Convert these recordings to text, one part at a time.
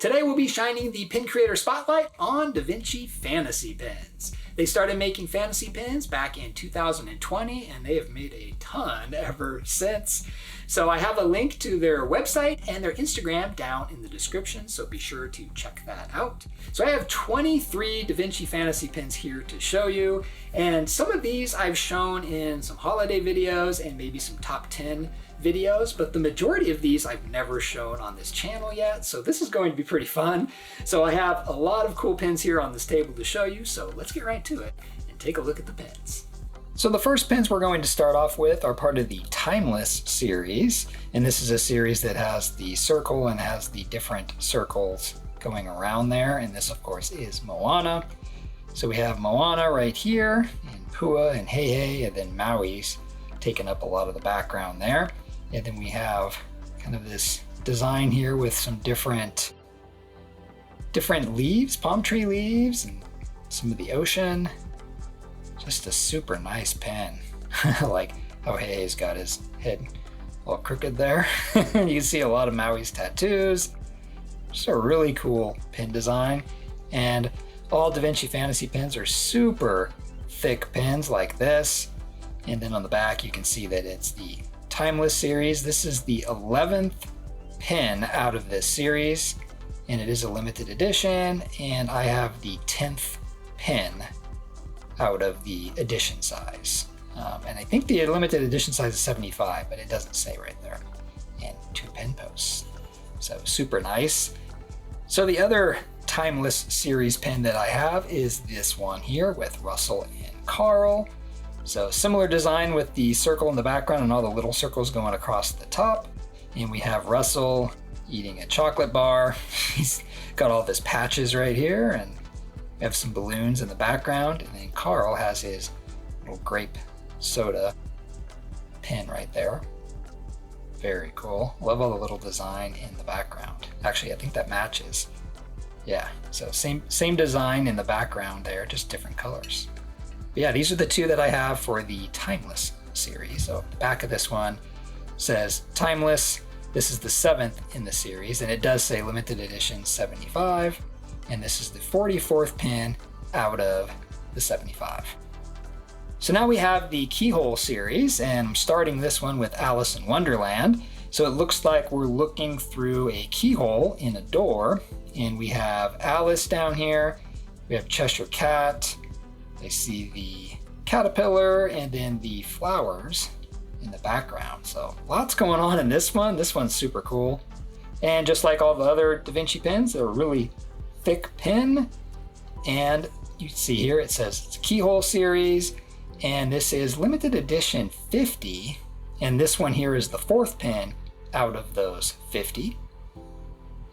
Today we'll be shining the pin creator spotlight on Davinci Fantasy Pins. They started making fantasy pins back in 2020 and they have made a ton ever since. So I have a link to their website and their Instagram down in the description, so be sure to check that out. So I have 23 Davinci Fantasy Pins here to show you, and some of these I've shown in some holiday videos and maybe some top 10 videos, but the majority of these I've never shown on this channel yet, so this is going to be pretty fun. So I have a lot of cool pins here on this table to show you, so let's get right to it and take a look at the pins. So the first pins we're going to start off with are part of the Timeless series, and this is a series that has the circle and has the different circles going around there, and this of course is Moana. So we have Moana right here, and Pua and Heihei, and then Maui's taking up a lot of the background there. And then we have kind of this design here with some different leaves, palm tree leaves, and some of the ocean. Just a super nice pen. I like how Heihei's got his head all crooked there. You can see a lot of Maui's tattoos. Just a really cool pin design. And all Davinci Fantasy pins are super thick pins like this. And then on the back you can see that it's the Timeless series. This is the 11th pin out of this series, and it is a limited edition, and I have the 10th pin out of the edition size. And I think the limited edition size is 75, but it doesn't say right there. And 2 pin posts. So super nice. So the other Timeless series pin that I have is this one here with Russell and Carl. So similar design with the circle in the background and all the little circles going across the top. And we have Russell eating a chocolate bar. He's got all of his patches right here, and we have some balloons in the background. And then Carl has his little grape soda pin right there. Very cool. Love all the little design in the background. Actually, I think that matches. Yeah, so same design in the background there, just different colors. But yeah, these are the 2 that I have for the Timeless series. So the back of this one says Timeless. This is the 7th in the series, and it does say limited edition 75. And this is the 44th pin out of the 75. So now we have the Keyhole series, and I'm starting this one with Alice in Wonderland. So it looks like we're looking through a keyhole in a door, and we have Alice down here. We have Cheshire Cat. I see the caterpillar and then the flowers in the background. So lots going on in this one. This one's super cool. And just like all the other Davinci pins, they're a really thick pin. And you see here it says it's a Keyhole series, and this is limited edition 50. And this one here is the 4th pin out of those 50.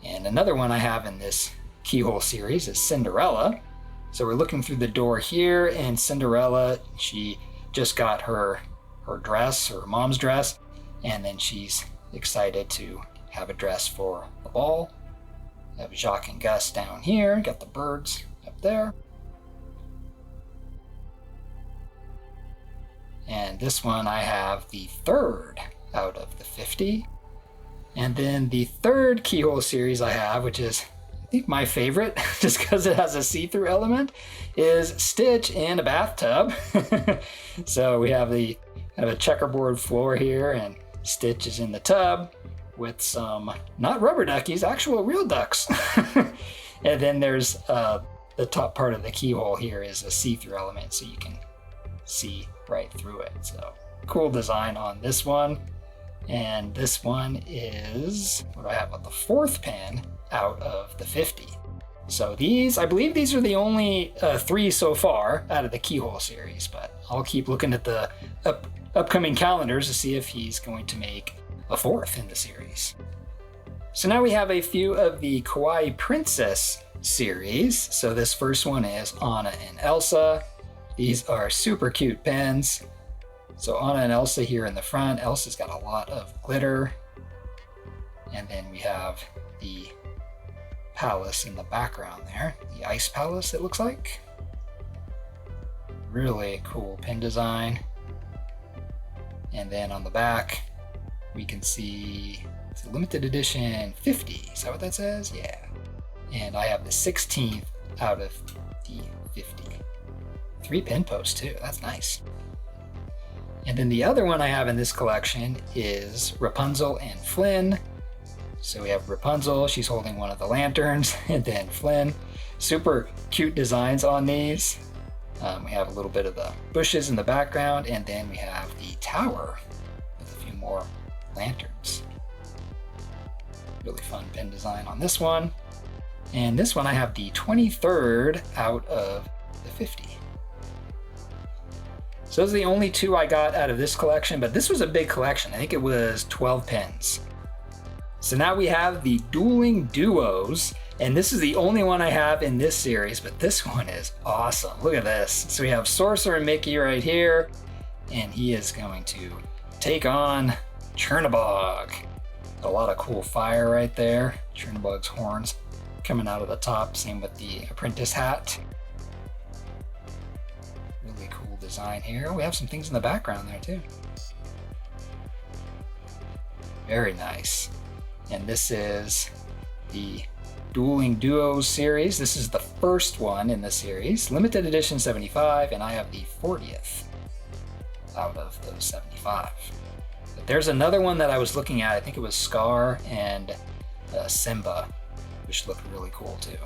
And another one I have in this Keyhole series is Cinderella. So we're looking through the door here, and Cinderella, she just got her dress, her mom's dress, and then she's excited to have a dress for the ball. We have Jacques and Gus down here, got the birds up there. And this one I have the 3rd out of the 50. And then the 3rd Keyhole series I have, which is I think my favorite, just because it has a see-through element, is Stitch in a bathtub. So we have a checkerboard floor here, and Stitch is in the tub with some, not rubber duckies, actual real ducks. And then there's the top part of the keyhole here is a see-through element, so you can see right through it. So cool design on this one. And this one is, what do I have, the 4th pin out of the 50. So these, I believe these are the only 3 so far out of the Keyhole series, but I'll keep looking at the upcoming calendars to see if he's going to make a 4th in the series. So now we have a few of the Kawaii Princess series. So this first one is Anna and Elsa. These are super cute pens. So Anna and Elsa here in the front. Elsa's got a lot of glitter. And then we have the palace in the background there. The ice palace, it looks like. Really cool pen design. And then on the back, we can see it's a limited edition 50. Is that what that says? Yeah. and I have the 16th out of the 50. 3 pin posts too, that's nice. And then the other one I have in this collection is Rapunzel and Flynn. So we have Rapunzel, she's holding one of the lanterns, and then Flynn. Super cute designs on these. We have a little bit of the bushes in the background, and then we have the tower with a few more lanterns. Really fun pin design on this one. And this one I have the 23rd out of the 50. So those are the only 2 I got out of this collection, but this was a big collection. I think it was 12 pins. So now we have the Dueling Duos, and this is the only one I have in this series, but this one is awesome. Look at this. So we have Sorcerer Mickey right here, and he is going to take on Chernabog. A lot of cool fire right there. Chernabog's horns coming out of the top, same with the apprentice hat. Really cool design here. We have some things in the background there too. Very nice. And this is the Dueling Duos series. This is the first one in the series. Limited edition 75, and I have the 40th out of those 75. But there's another one that I was looking at. I think it was Scar and Simba, which looked really cool too.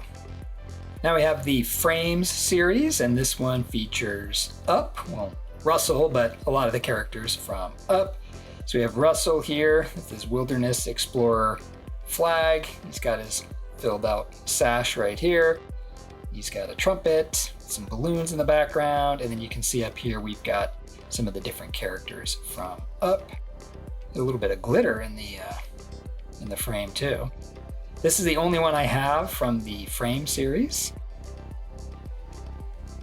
Now we have the Frames series, and this one features Up, well, Russell, but a lot of the characters from Up. So we have Russell here with his Wilderness Explorer flag. He's got his filled out sash right here. He's got a trumpet, some balloons in the background, and then you can see up here we've got some of the different characters from Up. A little bit of glitter in the frame too. This is the only one I have from the Frame series.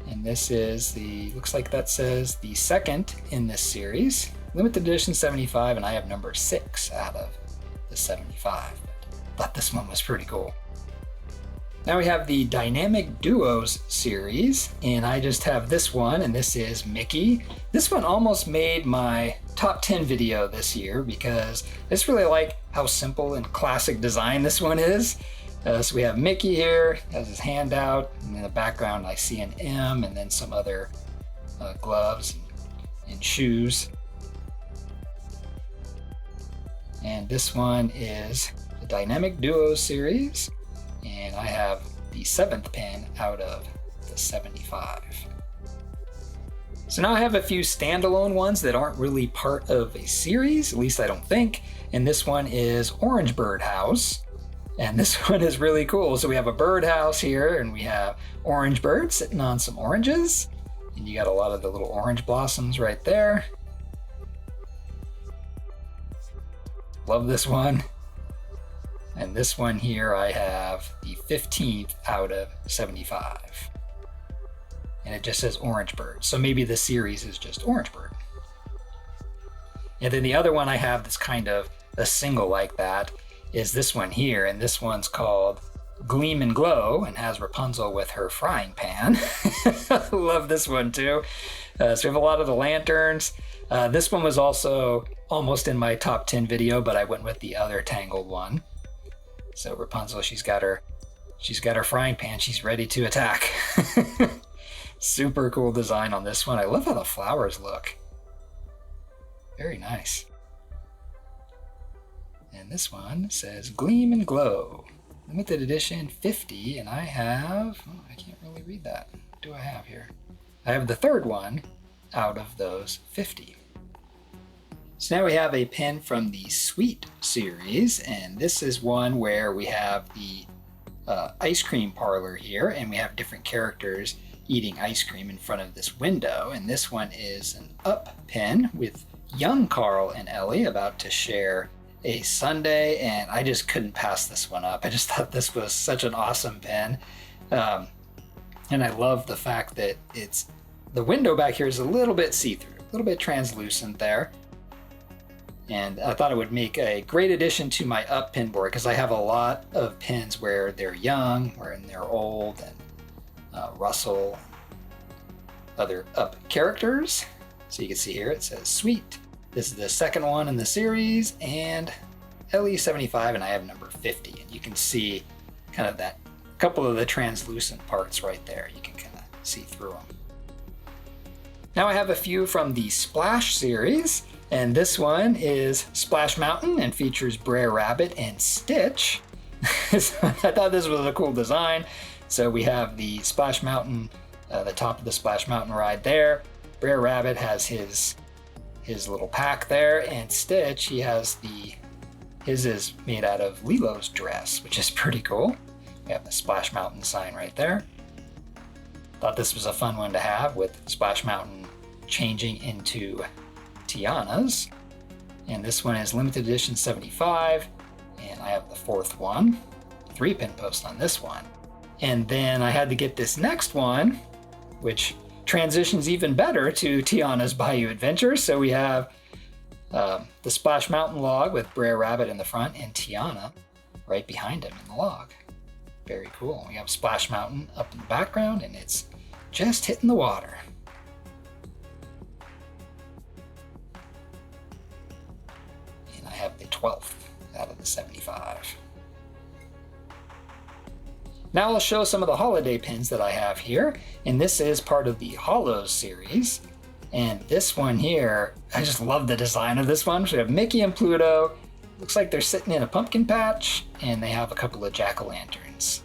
And this is looks like that says the second in this series. Limited edition 75, and I have number 6 out of the 75. Thought this one was pretty cool. Now we have the Dynamic Duos series, and I just have this one, and this is Mickey. This one almost made my top 10 video this year because I just really like how simple and classic design this one is. So we have Mickey here, has his hand out, and in the background I see an M and then some other gloves and shoes. And this one is the Dynamic Duos series, and I have the 7th pin out of the 75. So now I have a few standalone ones that aren't really part of a series, at least I don't think, and this one is Orange Bird House, and this one is really cool. So we have a birdhouse here, and we have Orange Bird sitting on some oranges, and you got a lot of the little orange blossoms right there. Love this one. And this one here I have the 15th out of 75. And it just says Orange Bird. So maybe the series is just Orange Bird. And then the other one I have that's kind of a single like that is this one here. And this one's called Gleam and Glow and has Rapunzel with her frying pan. Love this one too. So we have a lot of the lanterns. This one was also almost in my top 10 video, but I went with the other tangled one. So Rapunzel, she's got her frying pan. She's ready to attack. Super cool design on this one. I love how the flowers look. Very nice. And this one says Gleam and Glow. Limited edition 50, and I have, I can't really read that. What do I have here? I have the 3rd one out of those 50. So now we have a pin from the Sweet series, and this is one where we have the ice cream parlor here, and we have different characters eating ice cream in front of this window. And this one is an Up pin with young Carl and Ellie about to share a sundae, and I just couldn't pass this one up. I just thought this was such an awesome pin. And I love the fact that the window back here is a little bit see-through, a little bit translucent there. And I thought it would make a great addition to my Up pin board because I have a lot of pins where they're young, where they're old, and Russell, other Up characters. So you can see here it says Sweet. This is the 2nd one in the series, and Ellie 75, and I have number 50. And you can see kind of that couple of the translucent parts right there. You can kind of see through them. Now I have a few from the Splash series, and this one is Splash Mountain and features Brer Rabbit and Stitch. So I thought this was a cool design. So we have the Splash Mountain, the top of the Splash Mountain ride there. Brer Rabbit has his little pack there, and Stitch, his is made out of Lilo's dress, which is pretty cool. We have the Splash Mountain sign right there. Thought this was a fun one to have, with Splash Mountain changing into Tiana's. And this one is limited edition 75, and I have the fourth one. 3 pin post on this one. And then I had to get this next one, which transitions even better to Tiana's Bayou Adventure. So we have the Splash Mountain log with Brer Rabbit in the front and Tiana right behind him in the log. Very cool. We have Splash Mountain up in the background, and it's just hitting the water. And I have the 12th out of the 75. Now I'll show some of the holiday pins that I have here, and this is part of the Hollows series. And this one here, I just love the design of this one. So we have Mickey and Pluto. Looks like they're sitting in a pumpkin patch, and they have a couple of jack-o'-lanterns.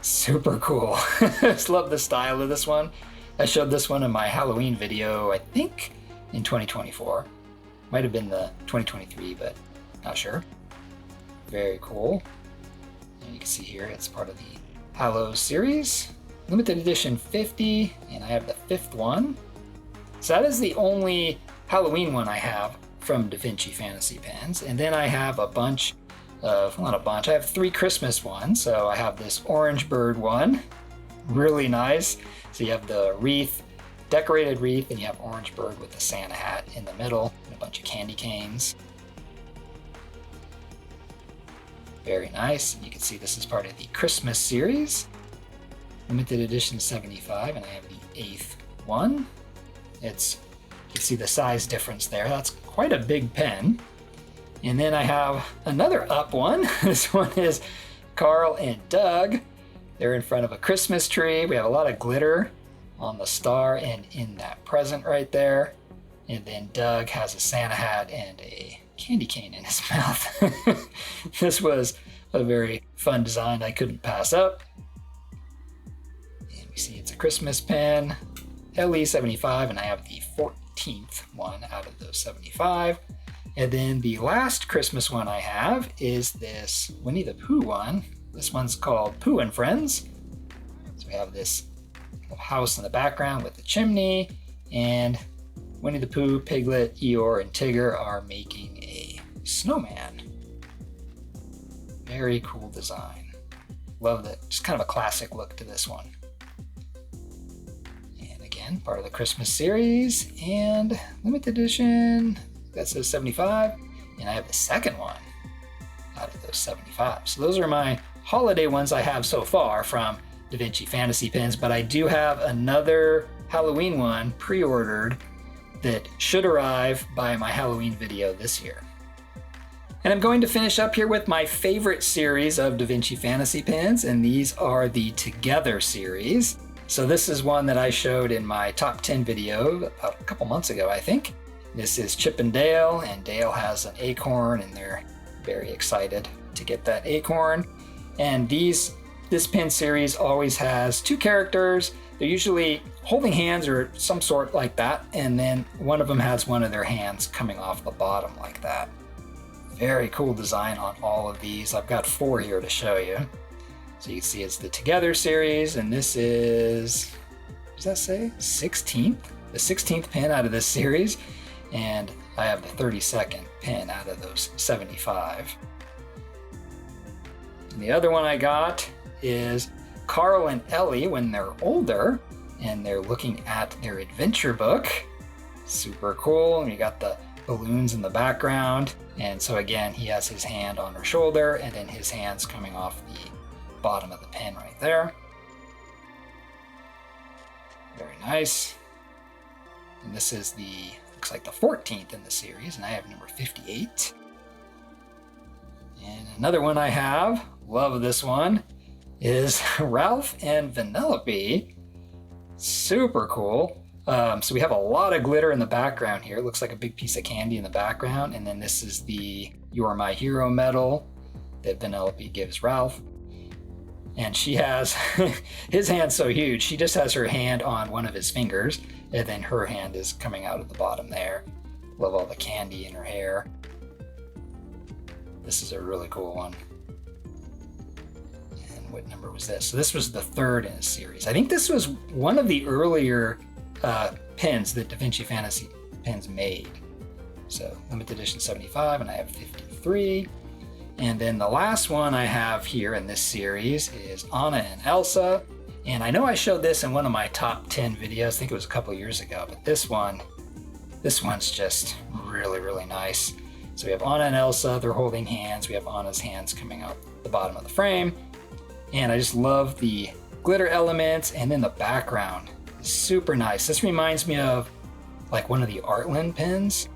Super cool. I just love the style of this one. I showed this one in my Halloween video, I think in 2024. Might have been the 2023, but not sure. Very cool. And you can see here it's part of the Hollows series. Limited edition 50, and I have the 5th one. So that is the only Halloween one I have from Davinci Fantasy Pins. And then I have a bunch of, well, not a bunch, I have 3 Christmas ones. So I have this orange bird one, really nice. So you have the wreath, decorated wreath, and you have orange bird with the Santa hat in the middle, and a bunch of candy canes. Very nice. You can see this is part of the Christmas series. Limited edition 75, and I have the 8th one. You can see the size difference there. That's quite a big pen. And then I have another up one. This one is Carl and Doug. They're in front of a Christmas tree. We have a lot of glitter on the star and in that present right there. And then Doug has a Santa hat and a candy cane in his mouth. This was a very fun design I couldn't pass up. And we see it's a Christmas pen, LE 75, and I have the 14th one out of those 75. And then the last Christmas one I have is this Winnie the Pooh one. This one's called Pooh and Friends. So we have this house in the background with the chimney, and Winnie the Pooh, Piglet, Eeyore, and Tigger are making a snowman. Very cool design. Love that. Just kind of a classic look to this one. And again, part of the Christmas series and limited edition. That says 75. And I have the 2nd one out of those 75. So those are my holiday ones I have so far from Davinci Fantasy Pins, but I do have another Halloween one pre-ordered that should arrive by my Halloween video this year. And I'm going to finish up here with my favorite series of Davinci Fantasy Pins, and these are the Together series. So this is one that I showed in my top 10 video about a couple months ago, I think. This is Chip and Dale has an acorn, and they're very excited to get that acorn. And this pin series always has 2 characters. They're usually holding hands or some sort like that, and then one of them has one of their hands coming off the bottom like that. Very cool design on all of these. I've got 4 here to show you. So you can see it's the Together series, and this is, what does that say? 16th? The 16th pin out of this series, and I have the 32nd pin out of those 75. And the other one I got is Carl and Ellie when they're older, and they're looking at their adventure book. Super cool. And you got the balloons in the background. And so again, he has his hand on her shoulder, and then his hand's coming off the bottom of the pen right there. Very nice. And this is looks like the 14th in the series, and I have number 58. And another one I have, love this one, is Ralph and Vanellope. Super cool. So we have a lot of glitter in the background here. It looks like a big piece of candy in the background. And then this is the You're My Hero medal that Vanellope gives Ralph. And she has, his hand's so huge, she just has her hand on one of his fingers, and then her hand is coming out at the bottom there. Love all the candy in her hair. This is a really cool one. And what number was this? So this was the third in a series. I think this was one of the earlier pins that Davinci Fantasy Pins made. So limited edition 75, and I have 53. And then the last one I have here in this series is Anna and Elsa. And I know I showed this in one of my top 10 videos, I think it was a couple years ago, but this one's just really, really nice. So we have Anna and Elsa, they're holding hands. We have Anna's hands coming out the bottom of the frame. And I just love the glitter elements, and then the background is super nice. This reminds me of like one of the Artland pins.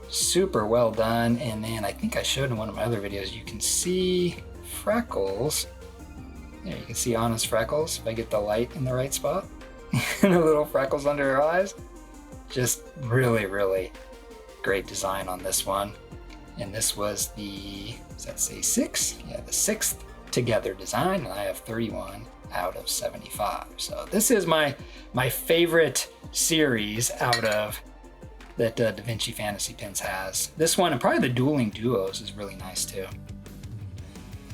Super well done. And then I think I showed in one of my other videos, you can see freckles. There, you can see Anna's freckles if I get the light in the right spot. And the little freckles under her eyes. Just really, really great design on this one. And this was the, does that say 6? Yeah, the 6th together design, and I have 31 out of 75. So this is my favorite series out of that Davinci Fantasy Pins has. This one, and probably the Dueling Duos, is really nice too.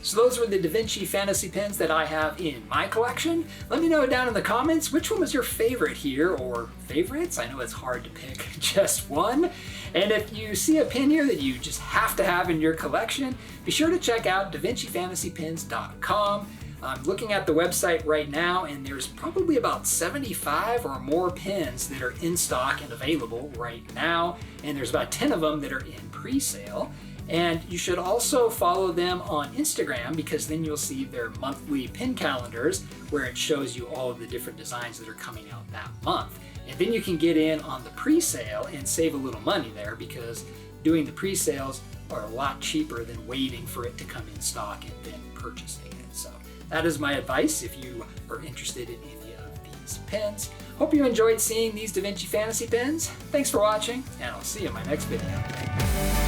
So those were the Davinci Fantasy Pins that I have in my collection. Let me know down in the comments which one was your favorite here, or favorites. I know it's hard to pick just one. And if you see a pin here that you just have to have in your collection, be sure to check out DaVinciFantasyPins.com. I'm looking at the website right now, and there's probably about 75 or more pins that are in stock and available right now, and there's about 10 of them that are in pre-sale. And you should also follow them on Instagram, because then you'll see their monthly pin calendars where it shows you all of the different designs that are coming out that month. And then you can get in on the pre-sale and save a little money there, because doing the pre-sales are a lot cheaper than waiting for it to come in stock and then purchasing it. So that is my advice if you are interested in any of these pins. Hope you enjoyed seeing these Davinci Fantasy Pins. Thanks for watching, and I'll see you in my next video.